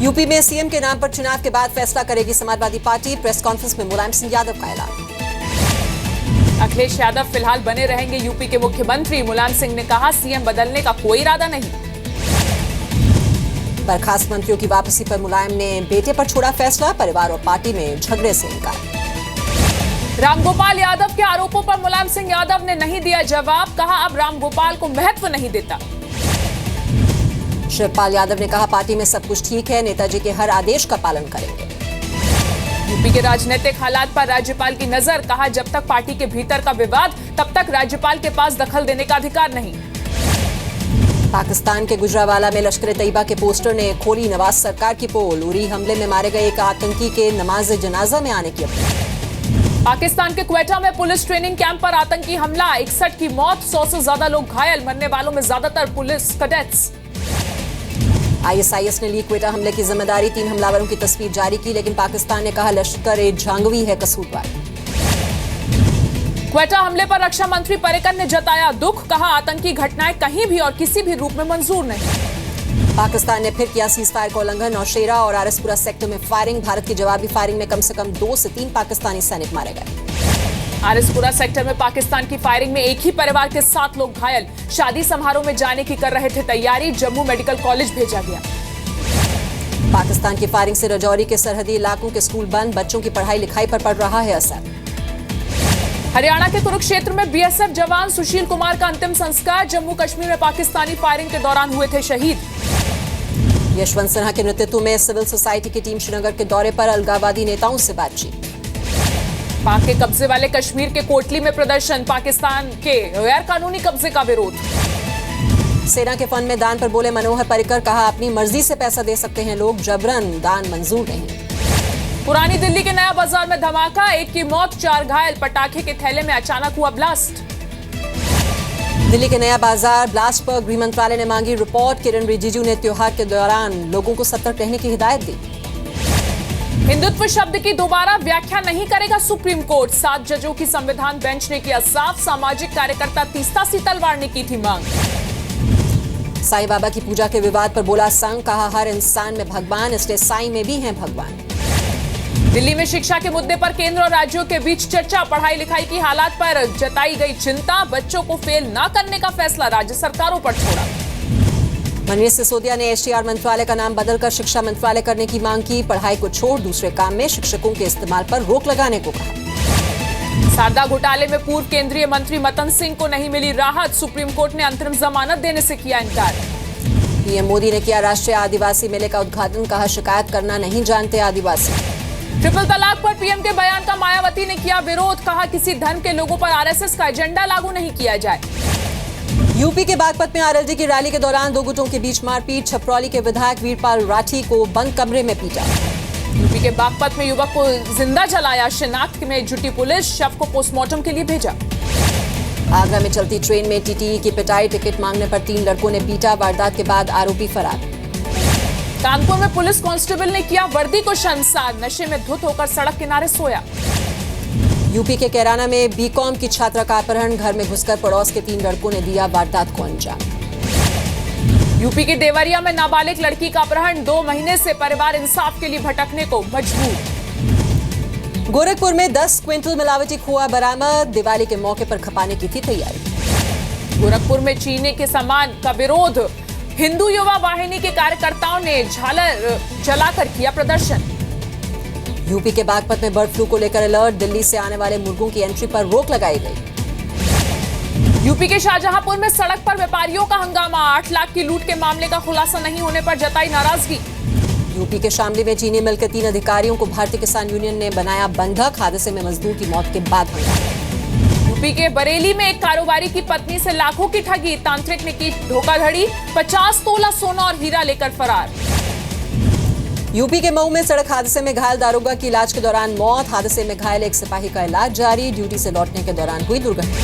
UP में CM के नाम पर चुनाव के बाद फैसला करेगी समाजवादी पार्टी। प्रेस कॉन्फ्रेंस में मुलायम सिंह यादव का ऐलान। अखिलेश यादव फिलहाल बने रहेंगे यूपी के मुख्यमंत्री। मुलायम सिंह ने कहा, सीएम बदलने का कोई इरादा नहीं। बर्खास्त मंत्रियों की वापसी पर मुलायम ने बेटे पर छोड़ा फैसला। परिवार और पार्टी में झगड़े से इनकार। रामगोपाल यादव के आरोपों पर मुलायम सिंह यादव ने नहीं दिया जवाब। कहा, अब रामगोपाल को महत्व नहीं देता। शिवपाल यादव ने कहा, पार्टी में सब कुछ ठीक है, नेताजी के हर आदेश का पालन करेंगे। यूपी के राजनीतिक हालात पर राज्यपाल की नजर। कहा, जब तक पार्टी के भीतर का विवाद, तब तक राज्यपाल के पास दखल देने का अधिकार नहीं। पाकिस्तान के गुजरावाला में लश्कर तैयबा के पोस्टर ने खोली नवाज सरकार की पोल। उरी हमले में मारे गए एक आतंकी के नमाज जनाजा में आने की अपील। पाकिस्तान के क्वेटा में पुलिस ट्रेनिंग कैंप पर आतंकी हमला। 61 की मौत, 100 से ज्यादा लोग घायल। मरने वालों में ज्यादातर पुलिस कैडेट्स। आईएसआईएस ने ली क्वेटा हमले की जिम्मेदारी। 3 हमलावरों की तस्वीर जारी की, लेकिन पाकिस्तान ने कहा लश्कर-ए-झांगवी है कसूरवार। क्वेटा हमले पर रक्षा मंत्री पर्रिकर ने जताया दुख। कहा, आतंकी घटनाएं कहीं भी और किसी भी रूप में मंजूर नहीं। पाकिस्तान ने फिर किया सीजफायर का उल्लंघन। नौशेरा और आरएसपुरा सेक्टर में फायरिंग। भारत की जवाबी फायरिंग में कम से कम 2 से 3 पाकिस्तानी सैनिक मारे गए। आरएसपुरा सेक्टर में पाकिस्तान की फायरिंग में एक ही परिवार के 7 लोग घायल। शादी समारोह में जाने की कर रहे थे तैयारी। जम्मू मेडिकल कॉलेज भेजा गया। पाकिस्तान की फायरिंग से राजौरी के सरहदी इलाकों के स्कूल बंद। बच्चों की पढ़ाई लिखाई पर पड़ रहा है असर। हरियाणा के कुरुक्षेत्र में बीएसएफ जवान सुशील कुमार का अंतिम संस्कार। जम्मू कश्मीर में पाकिस्तानी फायरिंग के दौरान हुए थे शहीद। यशवंत सिन्हा के नेतृत्व में सिविल सोसाइटी की टीम श्रीनगर के दौरे पर। अलगाववादी नेताओं से बातचीत। पाक के कब्जे वाले कश्मीर के कोटली में प्रदर्शन। पाकिस्तान के गैर कानूनी कब्जे का विरोध। सेना के फंड में दान पर बोले मनोहर पर्रिकर। कहा, अपनी मर्जी से पैसा दे सकते हैं लोग, जबरन दान मंजूर नहीं। पुरानी दिल्ली के नया बाजार में धमाका। 1 की मौत, 4 घायल। पटाखे के थैले में अचानक हुआ ब्लास्ट। दिल्ली के नया बाजार ब्लास्ट पर गृह मंत्रालय ने मांगी रिपोर्ट। किरण रिजिजू ने त्योहार के दौरान लोगों को सतर्क रहने की हिदायत दी। हिंदुत्व शब्द की दोबारा व्याख्या नहीं करेगा सुप्रीम कोर्ट। 7 जजों की संविधान बेंच ने किया साफ। सामाजिक कार्यकर्ता तीस्ता सीतलवाड़ ने की थी मांग। साईं बाबा की पूजा के विवाद पर बोला संघ। कहा, हर इंसान में भगवान, इसलिए साईं में भी हैं भगवान। दिल्ली में शिक्षा के मुद्दे पर केंद्र और राज्यों के बीच चर्चा। पढ़ाई लिखाई की हालात पर जताई गई चिंता। बच्चों को फेल न करने का फैसला राज्य सरकारों पर छोड़ा। मनीष सिसोदिया ने एचटीआर मंत्रालय का नाम बदलकर शिक्षा मंत्रालय करने की मांग की। पढ़ाई को छोड़ दूसरे काम में शिक्षकों के इस्तेमाल पर रोक लगाने को कहा। सारदा घोटाले में पूर्व केंद्रीय मंत्री मतन सिंह को नहीं मिली राहत। सुप्रीम कोर्ट ने अंतरिम जमानत देने से किया इनकार। पीएम मोदी ने किया राष्ट्रीय आदिवासी मेले का उद्घाटन। कहा, शिकायत करना नहीं जानते आदिवासी। ट्रिपल तलाक पर पीएम के बयान का मायावती ने किया विरोध। कहा, किसी धर्म के लोगों पर आरएसएस का एजेंडा लागू नहीं किया जाए। यूपी के बागपत में आरएलडी की रैली के दौरान 2 गुटों के बीच मारपीट। छपरौली के विधायक वीरपाल राठी को बंद कमरे में पीटा। यूपी के बागपत में युवक को जिंदा जलाया। शिनाख्त में जुटी पुलिस। शव को पोस्टमार्टम के लिए भेजा। आगरा में चलती ट्रेन में टीटीई की पिटाई। टिकट मांगने पर 3 लड़कों ने पीटा। वारदात के बाद आरोपी फरार। कानपुर में पुलिस कांस्टेबल ने किया वर्दी को शर्मसार। नशे में धुत होकर सड़क किनारे सोया। यूपी के कैराना में बीकॉम की छात्रा का अपहरण। घर में घुसकर पड़ोस के 3 लड़कों ने दिया वारदात को अंजाम। यूपी के देवरिया में नाबालिग लड़की का अपहरण। 2 महीने से परिवार इंसाफ के लिए भटकने को मजबूर। गोरखपुर में 10 क्विंटल मिलावटी खोआ बरामद। दिवाली के मौके पर खपाने की थी तैयारी। गोरखपुर में चीनी के सामान का विरोध। हिंदू युवा वाहिनी के कार्यकर्ताओं ने झालर जलाकर किया प्रदर्शन। यूपी के बागपत में बर्ड फ्लू को लेकर अलर्ट। दिल्ली से आने वाले मुर्गों की एंट्री पर रोक लगाई गई। यूपी के शाहजहांपुर में सड़क पर व्यापारियों का हंगामा। 8 लाख की लूट के मामले का खुलासा नहीं होने पर जताई नाराजगी। यूपी के शामली में चीनी मिल के 3 अधिकारियों को भारतीय किसान यूनियन ने बनाया बंधक। हादसे में मजदूर की मौत के बाद हंगामा। यूपी के बरेली में एक कारोबारी की पत्नी से लाखों की ठगी। तांत्रिक ने की धोखाधड़ी। 50 तोला सोना और हीरा लेकर फरार। यूपी के मऊ में सड़क हादसे में घायल दारोगा की इलाज के दौरान मौत। हादसे में घायल एक सिपाही का इलाज जारी। ड्यूटी से लौटने के दौरान हुई दुर्घटना।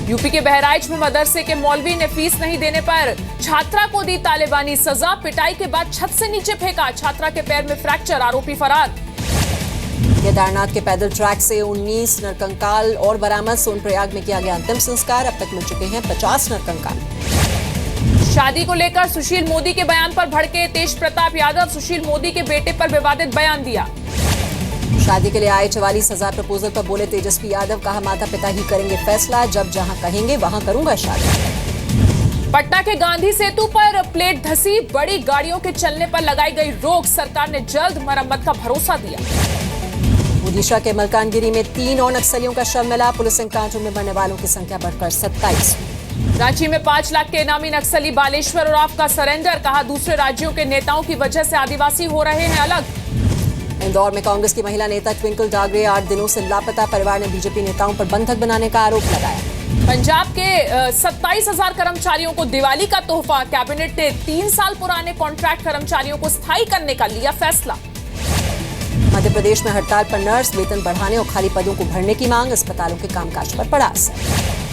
यूपी के बहराइच में मदरसे के मौलवी ने फीस नहीं देने पर छात्रा को दी तालिबानी सजा। पिटाई के बाद छत से नीचे फेंका। छात्रा के पैर में फ्रैक्चर। आरोपी फरार। केदारनाथ के पैदल ट्रैक से 19 नरकंकाल और बरामद। सोनप्रयाग में किया गया अंतिम संस्कार। अब तक मिल चुके हैं 50 नरकंकाल। शादी को लेकर सुशील मोदी के बयान पर भड़के तेज प्रताप यादव। सुशील मोदी के बेटे पर विवादित बयान दिया। शादी के लिए आए 44,000 प्रपोजल पर बोले तेजस्वी यादव, कहा माता पिता ही करेंगे फैसला, जब जहां कहेंगे वहां करूंगा शादी। पटना के गांधी सेतु पर प्लेट धसी, बड़ी गाड़ियों के चलने पर लगाई गई रोक, सरकार ने जल्द मरम्मत का भरोसा दिया। ओडिशा के मलकानगिरी में 3 और नक्सलियों का शव मिला, पुलिस एनकाउंटर में मरने वालों की संख्या बढ़कर 27। रांची में 5 लाख के इनामी नक्सली बालेश्वर उरांव का सरेंडर, कहा दूसरे राज्यों के नेताओं की वजह से आदिवासी हो रहे हैं अलग। इंदौर में कांग्रेस की महिला नेता ट्विंकल डागरे 8 दिनों से लापता, परिवार ने बीजेपी नेताओं पर बंधक बनाने का आरोप लगाया। पंजाब के 27,000 कर्मचारियों को दिवाली का तोहफा, कैबिनेट ने 3 साल पुराने कॉन्ट्रैक्ट कर्मचारियों को स्थायी करने का लिया फैसला। मध्य प्रदेश में हड़ताल पर नर्स, वेतन बढ़ाने और खाली पदों को भरने की मांग, अस्पतालों के कामकाज पर पड़ा असर।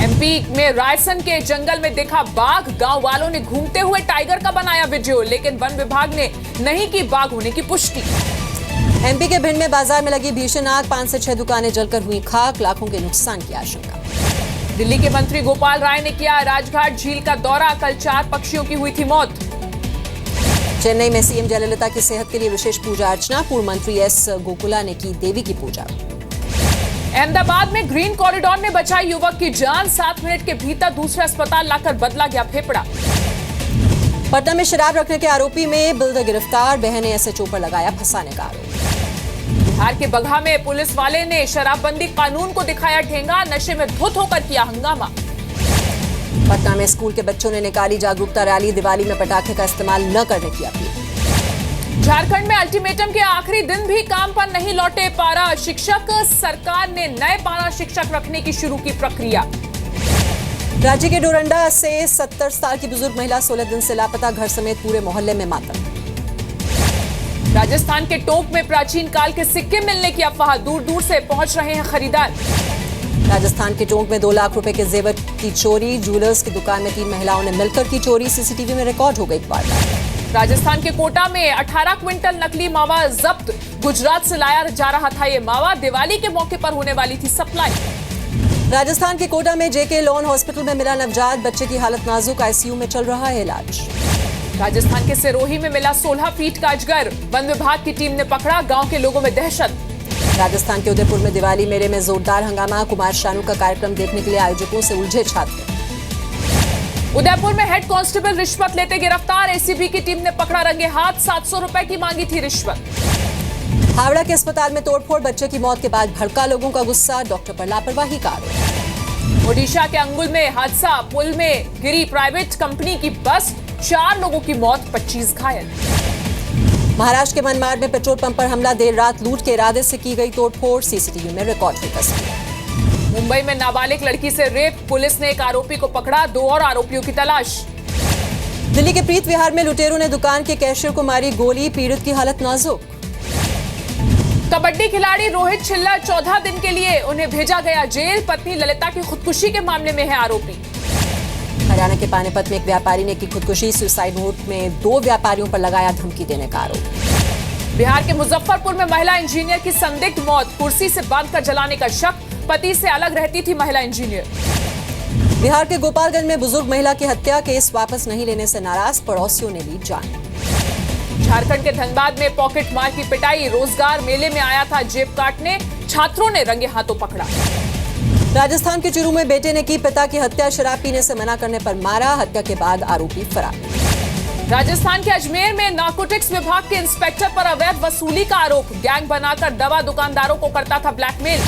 एमपी में रायसन के जंगल में देखा बाघ, गांव वालों ने घूमते हुए टाइगर का बनाया वीडियो, लेकिन वन विभाग ने नहीं की बाघ होने की पुष्टि। एमपी के भिंड में बाजार में लगी भीषण आग, 5 से 6 दुकानें जलकर हुई खाक, लाखों के नुकसान की आशंका। दिल्ली के मंत्री गोपाल राय ने किया राजघाट झील का दौरा, कल 4 पक्षियों की हुई थी मौत। चेन्नई में सीएम जयललिता की सेहत के लिए विशेष पूजा अर्चना, पूर्व मंत्री एस गोकुला ने की देवी की पूजा। अहमदाबाद में ग्रीन कॉरिडोर ने बचाई युवक की जान, 7 मिनट के भीतर दूसरे अस्पताल लाकर बदला गया फेफड़ा। पटना में शराब रखने के आरोपी में बिल्डर गिरफ्तार, बहन ने एसएचओ पर लगाया फंसाने का आरोप। बिहार के बगहा में पुलिस वाले ने शराबबंदी कानून को दिखाया ठेंगा, नशे में धुत होकर किया हंगामा। पटना में स्कूल के बच्चों ने निकाली जागरूकता रैली, दिवाली में पटाखे का इस्तेमाल न करने की अपील। झारखंड में अल्टीमेटम के आखिरी दिन भी काम पर नहीं लौटे पारा शिक्षक, सरकार ने नए पारा शिक्षक रखने की शुरू की प्रक्रिया। राज्य के डोरंडा से 70 साल की बुजुर्ग महिला 16 दिन से लापता, घर समेत पूरे मोहल्ले में मातम। राजस्थान के टोंक में प्राचीन काल के सिक्के मिलने की अफवाह, दूर दूर से पहुंच रहे हैं खरीदार। राजस्थान के टोंक में 2 लाख रुपए के जेवर की चोरी, ज्वेलर्स की दुकान में 3 महिलाओं ने मिलकर की चोरी, सीसीटीवी में रिकॉर्ड हो गई वारदात। राजस्थान के कोटा में 18 क्विंटल नकली मावा जब्त, गुजरात से लाया जा रहा था ये मावा, दिवाली के मौके पर होने वाली थी सप्लाई। राजस्थान के कोटा में जेके लॉन हॉस्पिटल में मिला नवजात, बच्चे की हालत नाजुक, आईसीयू में चल रहा है इलाज। राजस्थान के सिरोही में मिला 16 फीट का अजगर, वन विभाग की टीम ने पकड़ा, गांव के लोगों में दहशत। राजस्थान के उदयपुर में दिवाली मेले में जोरदार हंगामा, कुमार शानू का कार्यक्रम देखने के लिए आयोजकों से उलझे छात्र। उदयपुर में हेड कांस्टेबल रिश्वत लेते गिरफ्तार, एसीबी की टीम ने पकड़ा रंगे हाथ, 700 रुपए की मांगी थी रिश्वत। हावड़ा के अस्पताल में तोड़फोड़, बच्चे की मौत के बाद भड़का लोगों का गुस्सा, डॉक्टर पर लापरवाही का आरोप। ओडिशा के अंगुल में हादसा, पुल में गिरी प्राइवेट कंपनी की बस, 4 लोगों की मौत, 25 घायल। महाराष्ट्र के मनमाड में पेट्रोल पंप पर हमला, देर रात लूट के इरादे से की गई तोड़फोड़, सीसीटीवी में रिकॉर्ड हुई तस्वीर। मुंबई में नाबालिग लड़की से रेप, पुलिस ने एक आरोपी को पकड़ा, 2 और आरोपियों की तलाश। दिल्ली के प्रीत विहार में लुटेरों ने दुकान के कैशियर को मारी गोली, पीड़ित की हालत नाजुक। कबड्डी खिलाड़ी रोहित छिल्लर 14 दिन के लिए उन्हें भेजा गया जेल, पत्नी ललिता की खुदकुशी के मामले में है आरोपी। हरियाणा के पानीपत में एक व्यापारी ने की खुदकुशी, सुसाइड नोट में 2 व्यापारियों पर लगाया धमकी देने का आरोप। बिहार के मुजफ्फरपुर में महिला इंजीनियर की संदिग्ध मौत, कुर्सी से बांधकर जलाने का शक, पति से अलग रहती थी महिला इंजीनियर। बिहार के गोपालगंज में बुजुर्ग महिला की हत्या, केस वापस नहीं लेने से नाराज, पड़ोसियों ने ली जान। झारखंड के धनबाद में पॉकेट मार की पिटाई, रोजगार मेले में आया था जेब काटने, छात्रों ने रंगे हाथों पकड़ा। राजस्थान के चुरू में बेटे ने की पिता की हत्या, शराब पीने से मना करने पर मारा, हत्या के बाद आरोपी फरार। राजस्थान के अजमेर में नारकोटिक्स विभाग के इंस्पेक्टर पर अवैध वसूली का आरोप, गैंग बनाकर दवा दुकानदारों को करता था ब्लैकमेल।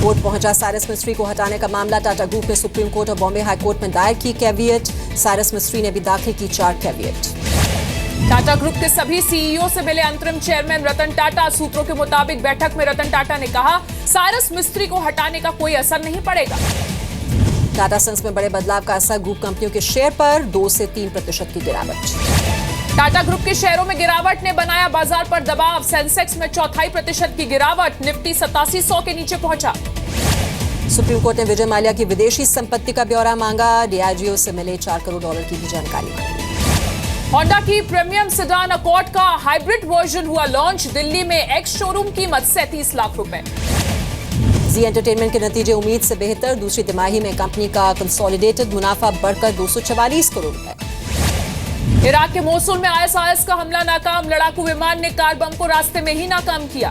कोर्ट पहुंचा साइरस मिस्त्री को हटाने का मामला, टाटा ग्रुप ने सुप्रीम कोर्ट और बॉम्बे हाई कोर्ट में दायर की कैविएट, साइरस मिस्त्री ने भी दाखिल की 4 कैविएट। टाटा ग्रुप के सभी सीईओ से मिले अंतरिम चेयरमैन रतन टाटा, सूत्रों के मुताबिक बैठक में रतन टाटा ने कहा साइरस मिस्त्री को हटाने का कोई असर नहीं पड़ेगा। टाटा सन्स में बड़े बदलाव का असर, ग्रुप कंपनियों के शेयर पर 2 से 3% की गिरावट। टाटा ग्रुप के शेयरों में गिरावट ने बनाया बाजार पर दबाव, सेंसेक्स में 0.25% की गिरावट, निफ्टी 8700 के नीचे पहुंचा। सुप्रीम कोर्ट ने विजय माल्या की विदेशी संपत्ति का ब्यौरा मांगा, डीआईजीओ से मिले $4 करोड़ की भी जानकारी मांगी। होंडा की प्रीमियम सेडान अकॉर्ड का हाइब्रिड वर्जन हुआ लॉन्च, दिल्ली में एक्स शोरूम कीमत 37 लाख रुपए। जी एंटरटेनमेंट के नतीजे उम्मीद से बेहतर, दूसरी तिमाही में कंपनी का कंसोलिडेटेड मुनाफा बढ़कर 244 करोड़ रुपए। इराक के मोसुल में आईएसआईएस का हमला नाकाम, लड़ाकू विमान ने कार बम को रास्ते में ही नाकाम किया।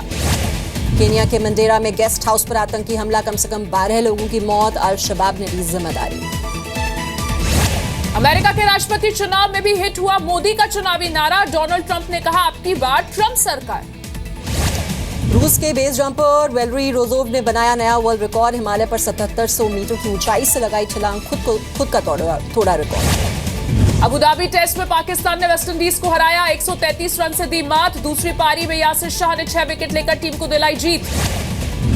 केनिया के मंडेरा में गेस्ट हाउस पर आतंकी हमला, कम से कम 12 लोगों की मौत, अल शबाब ने ली जिम्मेदारी। अमेरिका के राष्ट्रपति चुनाव में भी हिट हुआ मोदी का चुनावी नारा, डोनाल्ड ट्रंप ने कहा अब की बार ट्रंप सरकार। रूस के बेस जंपर वेलरी रोजोव ने बनाया नया वर्ल्ड रिकॉर्ड, हिमालय पर 7700 मीटर की ऊंचाई से लगाई छलांग, खुद का तोड़ा रिकॉर्ड। अबू धाबी टेस्ट में पाकिस्तान ने वेस्टइंडीज को हराया, 133 रन से दी मात, दूसरी पारी में यासिर शाह ने 6 विकेट लेकर टीम को दिलाई जीत।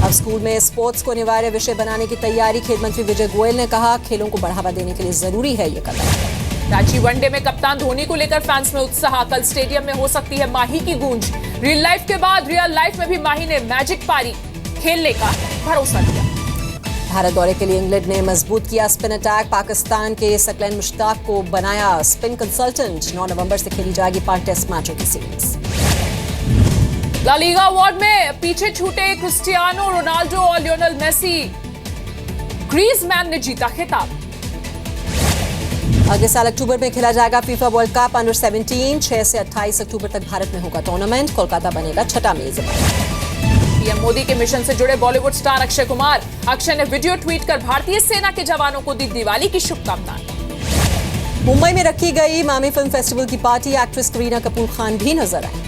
अब स्कूल में स्पोर्ट्स को अनिवार्य विषय बनाने की तैयारी, खेल मंत्री विजय गोयल ने कहा खेलों को बढ़ावा देने के लिए जरूरी है ये कदम। रांची वनडे में कप्तान धोनी को लेकर फैंस में उत्साह, कल स्टेडियम में हो सकती है माही की गूंज। रियल लाइफ के बाद रियल लाइफ में भी माही ने मैजिक पारी खेलने का भरोसा दिया। भारत दौरे के लिए इंग्लैंड ने मजबूत किया स्पिन अटैक, पाकिस्तान के सकलैन मुश्ताक को बनाया स्पिन कंसल्टेंट। 9 नवंबर से खेली जाएगी 5 टेस्ट मैचों की सीरीज। ला लीगा अवार्ड में पीछे छूटे क्रिस्टियानो रोनाल्डो और लियोनेल मेसी, ग्रीजमैन ने जीता खिताब। अगले साल अक्टूबर में खेला जाएगा फीफा वर्ल्ड कप अंडर 17, 6 से 28 अक्टूबर तक भारत में होगा टूर्नामेंट, कोलकाता बनेगा छठा मेजबान। पीएम मोदी के मिशन से जुड़े बॉलीवुड स्टार अक्षय कुमार, अक्षय ने वीडियो ट्वीट कर भारतीय सेना के जवानों को दी दिवाली की शुभकामनाएं। मुंबई में रखी गई मामी फिल्म फेस्टिवल की पार्टी, एक्ट्रेस करीना कपूर खान भी नजर आई।